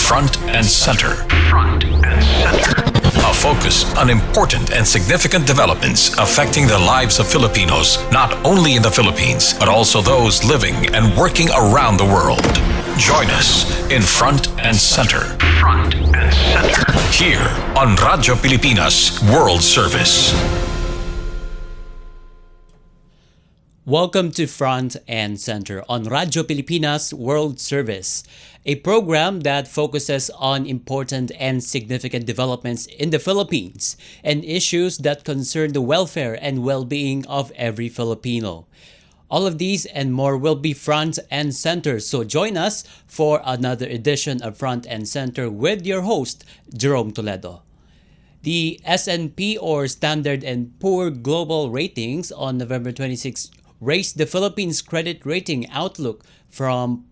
Front and Center. Front and Center. A focus on important and significant developments affecting the lives of Filipinos, not only in the Philippines, but also those living and working around the world. Join us in Front and Center. Front and Center. Here on Radyo Pilipinas World Service. Welcome to Front and Center on Radyo Pilipinas World Service, a program that focuses on important and significant developments in the Philippines and issues that concern the welfare and well-being of every Filipino. All of these and more will be Front and Center, so join us for another edition of Front and Center with your host, Jerome Toledo. The S&P or Standard & Poor Global Ratings on November 26 raised the Philippines credit rating outlook from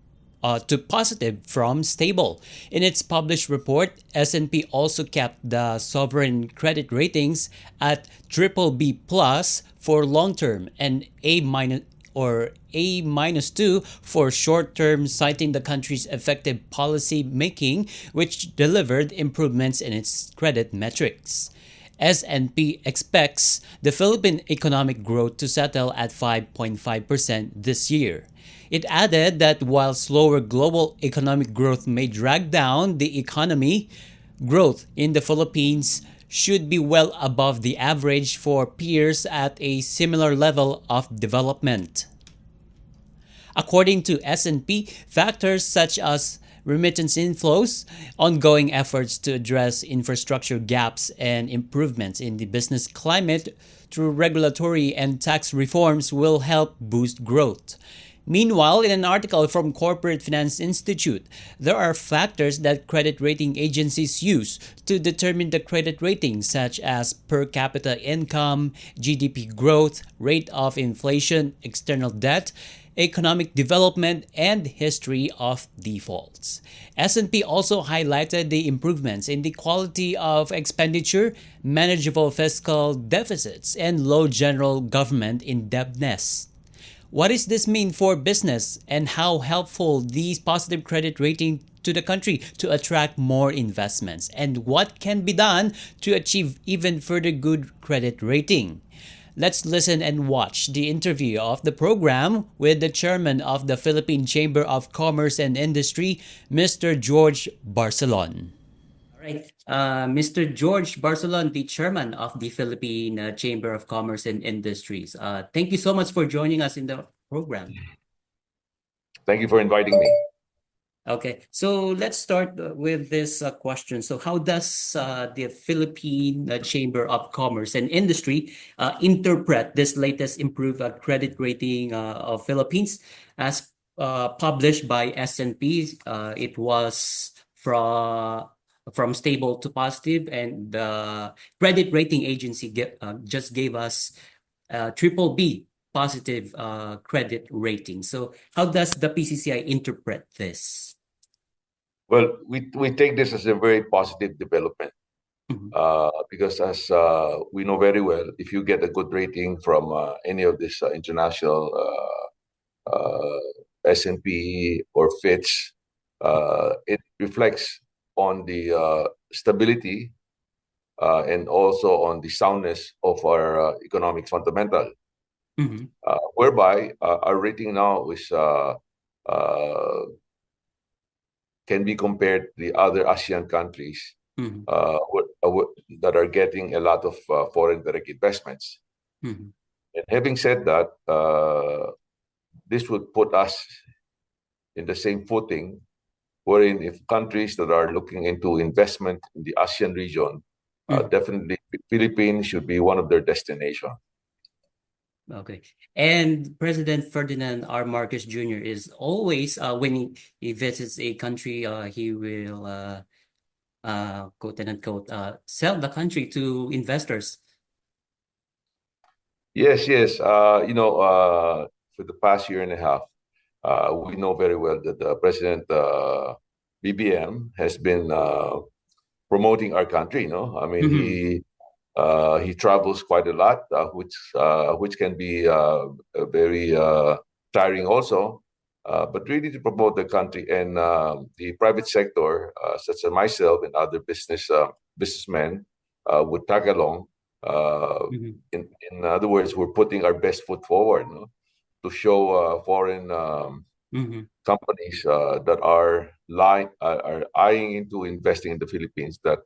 to positive from stable. In its published report, S&P also kept the sovereign credit ratings at BBB plus for long term and A minus or A-2 for short term, citing the country's effective policy making, which delivered improvements in its credit metrics. S&P expects the Philippine economic growth to settle at 5.5% this year. It added that while slower global economic growth may drag down the economy, growth in the Philippines should be well above the average for peers at a similar level of development. According to S&P, factors such as remittance inflows, ongoing efforts to address infrastructure gaps, and improvements in the business climate through regulatory and tax reforms will help boost growth. Meanwhile, in an article from Corporate Finance Institute, there are factors that credit rating agencies use to determine the credit rating, such as per capita income, GDP growth, rate of inflation, external debt, economic development, and history of defaults. S&P also highlighted the improvements in the quality of expenditure, manageable fiscal deficits, and low general government indebtedness. What does this mean for business, and how helpful these positive credit rating to the country to attract more investments, and what can be done to achieve even further good credit rating? Let's listen and watch the interview of the program with the chairman of the Philippine Chamber of Commerce and Industry, Mr. George Barcelon. All right, Mr. George Barcelon, the chairman of the Philippine Chamber of Commerce and Industries. Thank you so much for joining us in the program. Thank you for inviting me. Okay, so let's start with this question. So how does the Philippine Chamber of Commerce and Industry interpret this latest improved credit rating of Philippines as published by S&P? It was from stable to positive, and the credit rating agency just gave us BBB positive credit rating. So how does the PCCI interpret this? Well, we take this as a very positive development because as we know very well, if you get a good rating from any of this international S&P or Fitch, it reflects on the stability and also on the soundness of our economic fundamental. Whereby our rating now is can be compared to the other ASEAN countries that are getting a lot of foreign direct investments. And having said that, this would put us in the same footing, wherein if countries that are looking into investment in the ASEAN region, definitely Philippines should be one of their destinations. Okay. And President Ferdinand R. Marcos Jr. is always, when he visits a country, he will, quote and unquote, sell the country to investors. Yes. For the past year and a half, we know very well that President BBM has been promoting our country. I mean, he travels quite a lot, which can be very tiring also. but really to promote the country. And the private sector, such as myself and other businessmen, would tag along. In other words, we're putting our best foot forward, no? To show foreign companies that are eyeing into investing in the Philippines that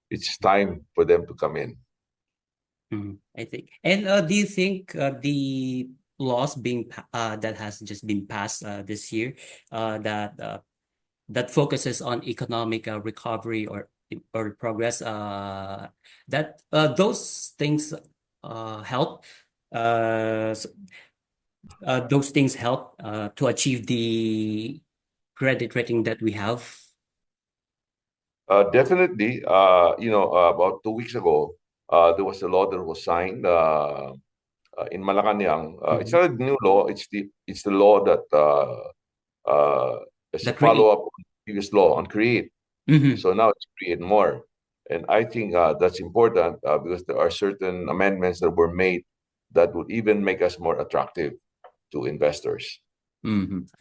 it's time for them to come in. I think. And do you think the laws that has just been passed this year that focuses on economic recovery or progress that those things help s- those things help to achieve the credit rating that we have? Definitely, about 2 weeks ago, there was a law that was signed in Malacanang. It's Mhm. not a new law. It's the law that is The a create. follow-up on the previous law on create. Mm-hmm. So now it's create more, and I think that's important because there are certain amendments that were made that would even make us more attractive to investors.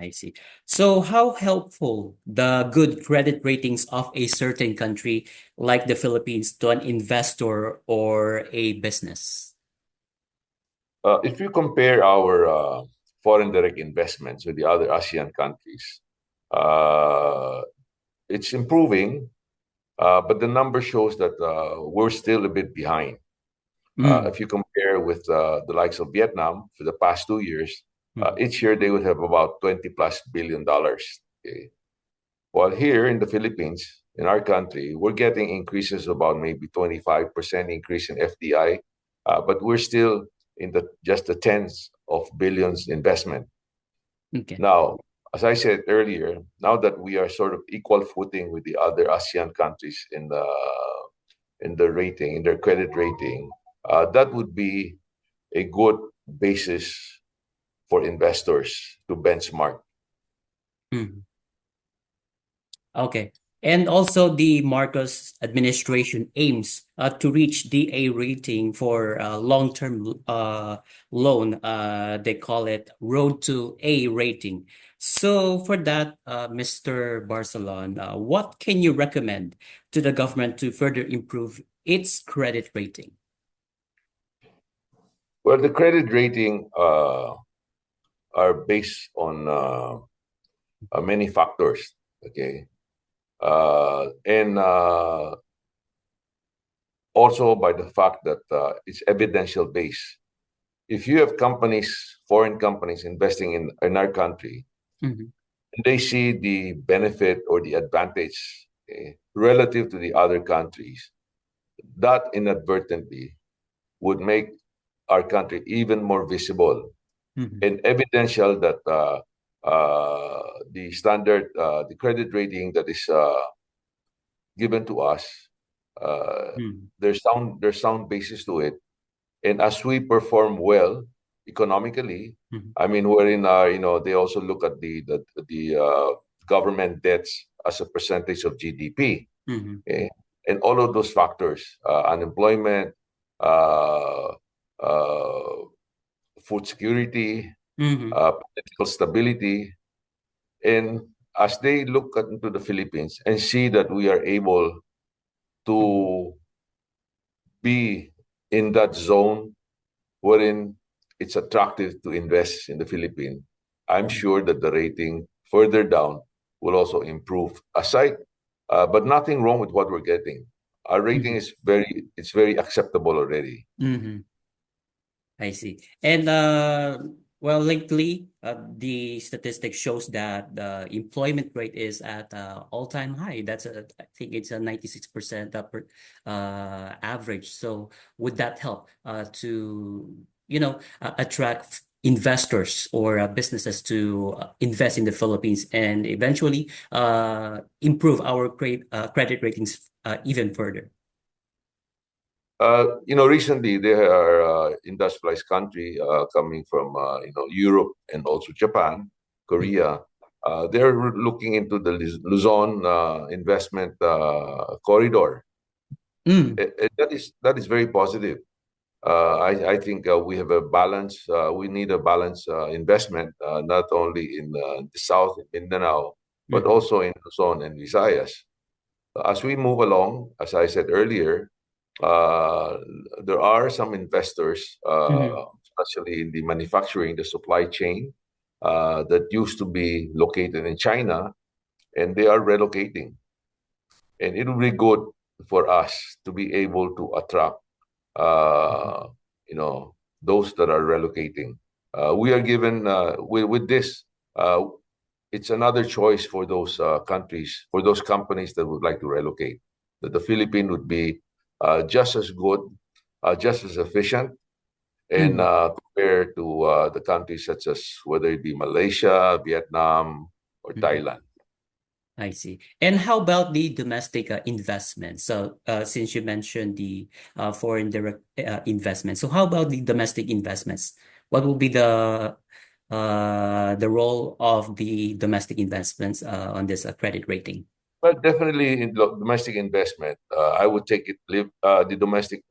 I see. So, how helpful the good credit ratings of a certain country like the Philippines to an investor or a business? If you compare our foreign direct investments with the other ASEAN countries, uh, it's improving, but the number shows that we're still a bit behind. Mm, If you compare with the likes of Vietnam for the past 2 years, mm, each year they would have about 20 plus billion dollars. Okay? While here in the Philippines, in our country, we're getting increases about maybe 25% increase in FDI, but we're still in just the tens of billions investment. okay. Now, as I said earlier, now that we are sort of equal footing with the other ASEAN countries in the rating, in their credit rating, that would be a good basis for investors to benchmark. Mm. Okay. And also, the Marcos administration aims to reach the A rating for long-term loan. They call it Road to A rating. So, for that, Mr. Barcelon, what can you recommend to the government to further improve its credit rating? Well, the credit rating are based on many factors. Okay, and also by the fact that it's evidential based. If you have companies, foreign companies investing in our country, Mhm. and they see the benefit or the advantage, okay, relative to the other countries, that inadvertently would make our country even more visible Mhm. and evidential that the credit rating that is given to us, uh, Mhm. there's sound basis to it. And as we perform well economically, Mhm. I mean, they also look at the government debts as a percentage of GDP, Mhm. okay? And all of those factors, unemployment, uh, uh, food security, Mhm. political stability, and as they look into the Philippines and see that we are able Mhm. to be in that zone wherein it's attractive to invest in the Philippines, I'm Mhm. sure that the rating further down will also improve. But nothing wrong with what we're getting. Our rating Mhm. is very acceptable already. Mhm. I see. And well, lately, the statistics shows that the employment rate is at all-time high. I think it's a 96% average. So would that help to, attract investors or businesses to invest in the Philippines and eventually improve our credit ratings even further? Recently there are industrialized country coming from Europe and also Japan, Mhm. Korea. They're looking into the Luzon investment corridor. Mm. That is very positive. I think we have a balance. We need a balanced investment, not only in the south, in Mindanao, but also in Luzon and Visayas. As we move along, as I said earlier, uh, there are some investors, especially in the manufacturing, the supply chain, that used to be located in China, and they are relocating. And it will be good for us to be able to attract, uh, you know, those that are relocating. We are given with this. It's another choice for those countries, for those companies that would like to relocate. That the Philippines would be just as good, just as efficient, and compared to the countries such as whether it be Malaysia, Vietnam, or Thailand. I see. And how about the domestic investment? So, since you mentioned the foreign direct investment, so how about the domestic investments? What will be the role of the domestic investments on this credit rating? Well, definitely in domestic investment, I would take it the domestic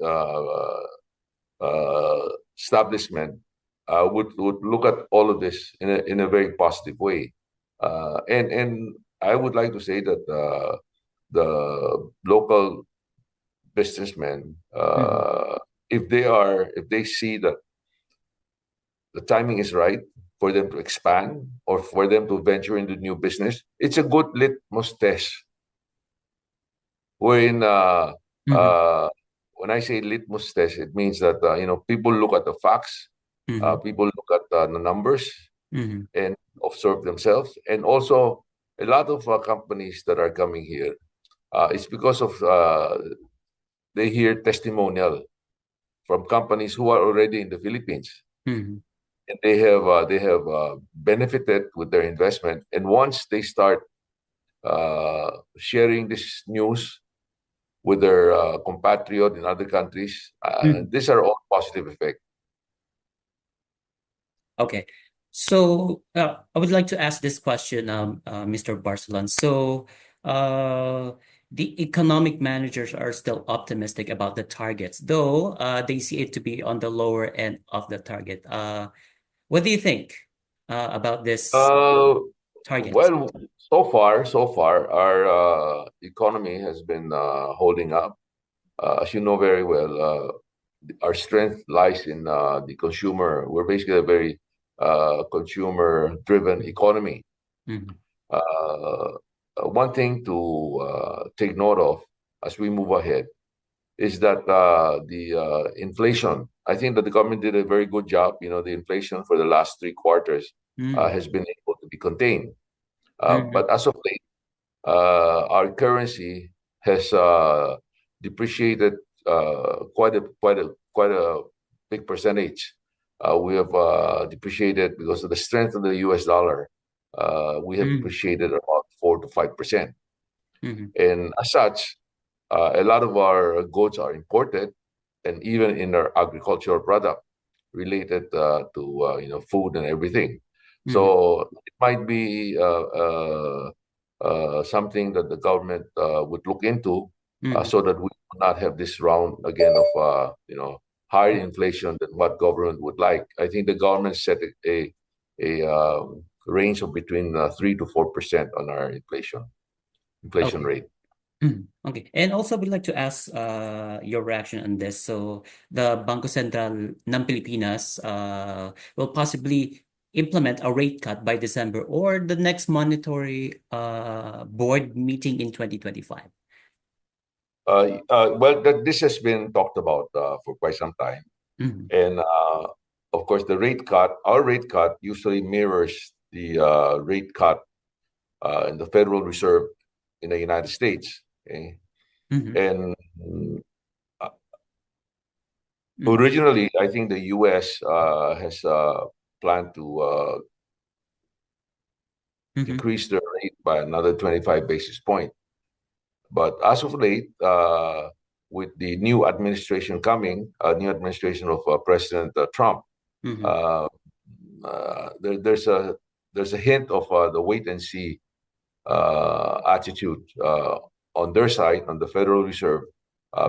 establishment would look at all of this in a very positive way, and I would like to say that the local businessmen, if they see that the timing is right for them to expand or for them to venture into new business, it's a good litmus test. Wherein uh, when I say litmus test, it means that people look at the facts, people look at the numbers, and observe themselves. And also, a lot of companies that are coming here, it's because of they hear testimonial from companies who are already in the Philippines, and they have benefited with their investment. And once they start sharing this news with their compatriot in other countries, these are all positive effects. Okay. So I would like to ask this question, Mr. Barcelon. So the economic managers are still optimistic about the targets, though they see it to be on the lower end of the target. What do you think about this targets? Well, so far, our economy has been holding up. As you know very well, our strength lies in the consumer. We're basically a very consumer-driven economy. Uh, One thing to take note of as we move ahead is that the inflation. I think that the government did a very good job. The inflation for the last 3 quarters has been able to be contained. But as of late, our currency has depreciated quite a big percentage. We have depreciated because of the strength of the U.S. dollar. We have depreciated about 4 to 5%, and as such, a lot of our goods are imported, and even in our agricultural product related to food and everything. So it might be something that the government would look into, so that we will not have this round again of higher inflation than what government would like. I think the government set a range of between 3 to 4% on our inflation Okay. rate. Okay. And also, we'd like to ask your reaction on this. So, the Bangko Sentral ng Pilipinas will possibly implement a rate cut by December or the next monetary board meeting in 2025. Well, this has been talked about for quite some time. And of course, our rate cut usually mirrors the rate cut in the Federal Reserve in the United States. Okay? And originally, I think the U.S. Has planned to decrease the rate by another 25 basis points. But as of late, with the new administration coming, new administration of President Trump, there's a hint of the wait and see attitude on their side, on the Federal Reserve,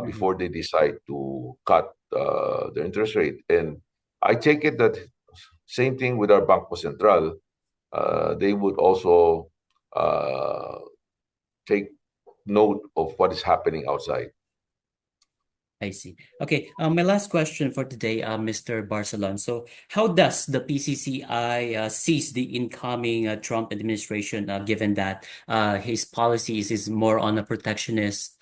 before they decide to cut the interest rate. And I take it that same thing with our Banco Central. They would also take note of what is happening outside. I see. Okay, my last question for today, Mr. Barcelon. So, how does the PCCI sees the incoming Trump administration, given that his policies is more on a protectionist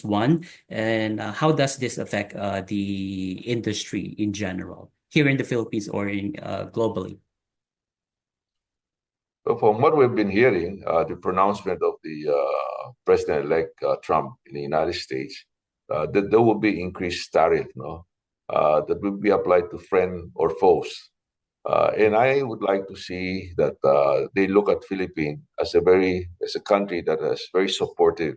one, and how does this affect the industry in general here in the Philippines or in globally? So from what we've been hearing, the pronouncement of the President-elect Trump in the United States, that there will be increased tariff, that will be applied to friends or foes. And I would like to see that they look at Philippines as a country that is very supportive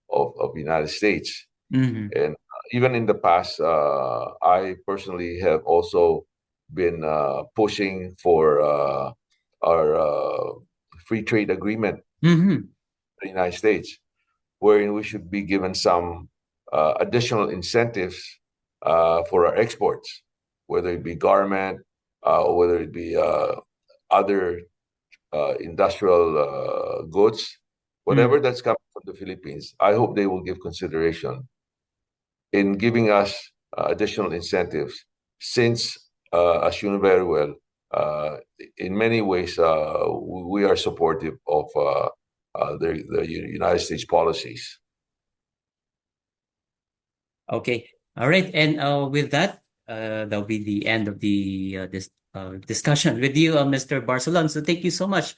of the United States. Mm-hmm. And even in the past, I personally have also been pushing for our free trade agreement Mm-hmm. with the United States, wherein we should be given some additional incentives for our exports, whether it be garment, or whether it be other industrial goods, whatever that's coming from the Philippines. I hope they will give consideration in giving us additional incentives, since, as you know very well, in many ways, we are supportive of the United States policies. Okay. All right. And with that, that'll be the end of the this discussion with you, Mr. Barcelon. So thank you so much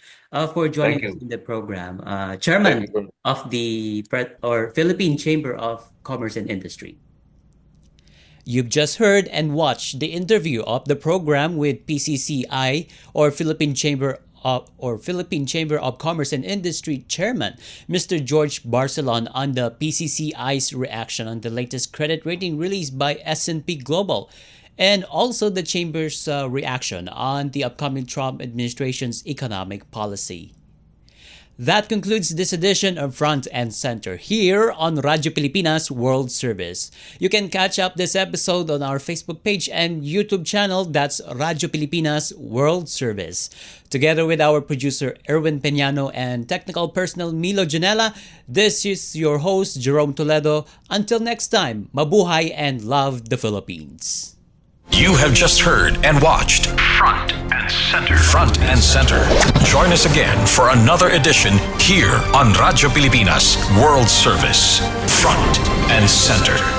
for joining Thank us you. in the program. Thank Chairman you. of the Philippine Chamber of Commerce and Industry. You've just heard and watched the interview of the program with PCCI or Philippine Chamber of Commerce and Industry Chairman, Mr. George Barcelon, on the PCCI's reaction on the latest credit rating released by S&P Global, and also the Chamber's reaction on the upcoming Trump administration's economic policy. That concludes this edition of Front and Center here on Radyo Pilipinas World Service. You can catch up this episode on our Facebook page and YouTube channel. That's Radyo Pilipinas World Service. Together with our producer Erwin Peñano and technical personnel Milo Janela, this is your host Jerome Toledo. Until next time, mabuhay and love the Philippines. You have just heard and watched Front and Center. Front and Center. Join us again for another edition here on Radyo Pilipinas World Service. Front and Center.